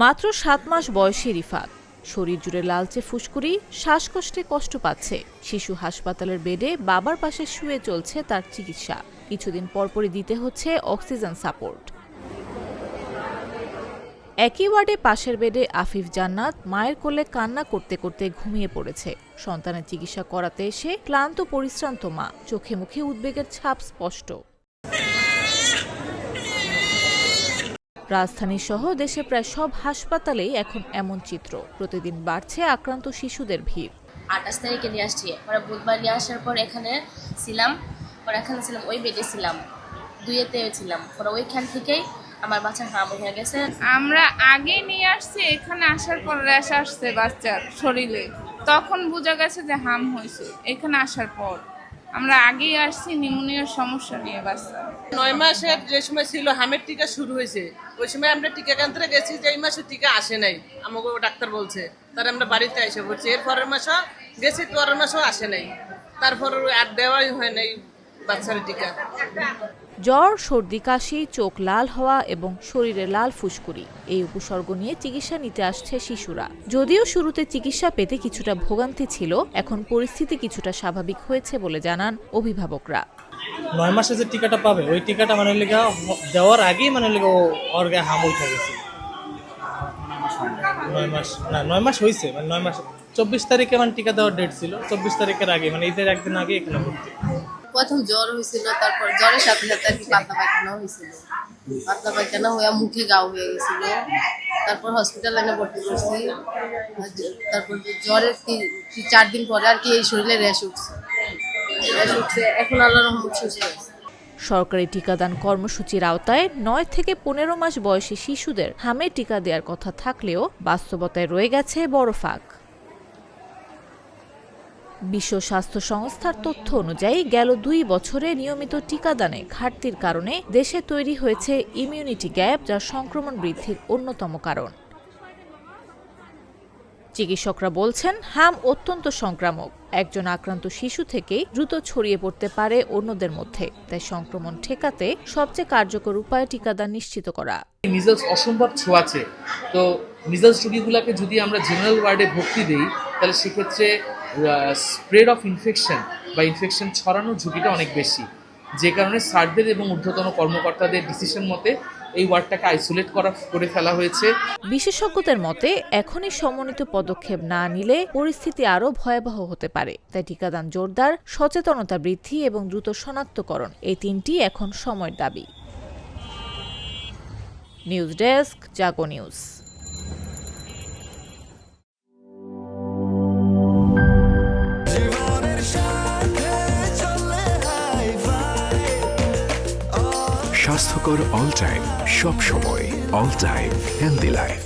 মাত্র ৭ মাস বয়সী রিফাত, শরীর জুড়ে লালচে ফুসকুড়ি, শ্বাসকষ্টে কষ্ট পাচ্ছে। শিশু হাসপাতালের বেডে বাবার পাশে শুয়ে চলছে তার চিকিৎসা। কিছুদিন পরপরই দিতে হচ্ছে অক্সিজেন সাপোর্ট। একই ওয়ার্ডে পাশের বেডে আফিফ জান্নাত মায়ের কোলে কান্না করতে করতে ঘুমিয়ে পড়েছে। সন্তানের চিকিৎসা করাতে এসে ক্লান্ত পরিশ্রান্ত মা, চোখে মুখে উদ্বেগের ছাপ স্পষ্ট। রাজধানী সহ দেশে প্রায় সব হাসপাতালেই এখন এমন চিত্র। প্রতিদিন বাড়ছে আক্রান্ত শিশুদের ভিড়। 28 তারিখে নিয়ে আসছি, পরে বুধবার নিয়ে আসার পর এখানে ছিলাম, ওই বেডে ছিলাম, 2-তে ছিলাম, পরে ওইখান থেকেই আমার বাচ্চা হাম হয়ে গেছে। আমরা আগে নিয়ে আসছি, এখানে আসার পর র্যাশ আসছে বাচ্চার শরীরে, তখন বোঝা গেছে যে হাম হয়েছে। এখানে আসার পর আমরা আগেই আসছি নিউমোনিয়ার সমস্যা নিয়ে। বাচ্চা 9 মাসের যে সময় ছিল হামের টিকা শুরু হয়েছে, ওই সময় আমরা টিকা কেন্দ্রে গেছি যে এই মাসে টিকা আসে নাই, আমাকে ডাক্তার বলছে। তার আমরা বাড়িতে এসে বলছি, এর পরের মাসও গেছি, পরের মাসও আসে নাই, তারপর আর দেওয়াই হয় নাই বাচ্চার টিকা। জ্বর, সর্দি, কাশি, চোখ লাল হওয়া এবং শরীরে লাল ফুসকুড়ি, এই উপসর্গ নিয়ে চিকিৎসা নিতে আসছে শিশুরা। যদিও শুরুতে চিকিৎসা পেতে কিছুটা ভোগান্তি ছিল, এখন পরিস্থিতি কিছুটা স্বাভাবিক হয়েছে বলে জানান অভিভাবকরা। 9 মাসে যে টিকাটা পাবে, ওই টিকাটা মানে লেগা দেওয়ার আগেই মানে লেগা ও ওর গায়ে হাম উঠে গেছে। 9 মাস হয়েছে, মানে 9 মাস 24 তারিখে মানে টিকা দেওয়ার ডেট ছিল, 24 তারিখের আগে, মানে ঈদের একদিন আগে এখানে ভর্তি। প্রথম জ্বর হয়েছিল, তারপর জ্বরের সাথে সাথে আর কি পাতলা পায়খানা হয়েছিল, পাতলা পায়খানা হয়ে মুখে গাও হয়ে গেছিল। তারপর হসপিটাল লাইনে ভর্তি করছি। তারপর জ্বরের 4 দিন পরে আর কি এই শরীরে র্যাশ উঠছে। এখন আল্লাহর রহমত সুস্থ আছে। সরকারি টিকাদান কর্মসূচির আওতায় 9 থেকে 15 মাস বয়সী শিশুদের হামে টিকা দেওয়ার কথা থাকলেও বাস্তবতায় রয়ে গেছে বড় ফাঁক। বিশ্ব স্বাস্থ্য সংস্থার তথ্য অনুযায়ী গেল 2 বছরে নিয়মিত টিকাদানে ঘাটতির কারণে দেশে তৈরি হয়েছে ইমিউনিটি গ্যাপ, যা সংক্রমণ বৃদ্ধির অন্যতম কারণ। চিকিৎসকরা বলছেন, হাম অত্যন্ত সংক্রামক। একজন আক্রান্ত শিশু থেকেই দ্রুত ছড়িয়ে পড়তে পারে অন্যদের মধ্যে। তাই সংক্রমণ ঠেকাতে সবচেয়ে কার্যকর উপায় টিকাদান নিশ্চিত করা। মিজলস অসম্ভব ছোঁয়াচে, তো মিজলস রোগীগুলোকে যদি আমরা জেনারেল ওয়ার্ডে ভর্তি দিই, তাহলে সেক্ষেত্রে স্প্রেড অফ ইনফেকশন বা ইনফেকশন ছড়ানোর ঝুঁকিটা অনেক বেশি। যে কারণে স্যারদের এবং ঊর্ধ্বতন কর্মকর্তাদের ডিসিশন মতে এই ওয়ার্ডটাকে আইসোলেট করে ফেলা হয়েছে। বিশেষজ্ঞদের মতে এখনই সমন্বিত পদক্ষেপ না নিলে পরিস্থিতি আরও ভয়াবহ হতে পারে। তাই টিকাদান জোরদার, সচেতনতা বৃদ্ধি এবং দ্রুত শনাক্তকরণ, এই 3টি এখন সময়ের দাবি। নিউজ ডেস্ক, জাগো নিউজ। স্বাস্থ্যকর অল টাইম, সব সময় অল টাইম হেলদি লাইফ।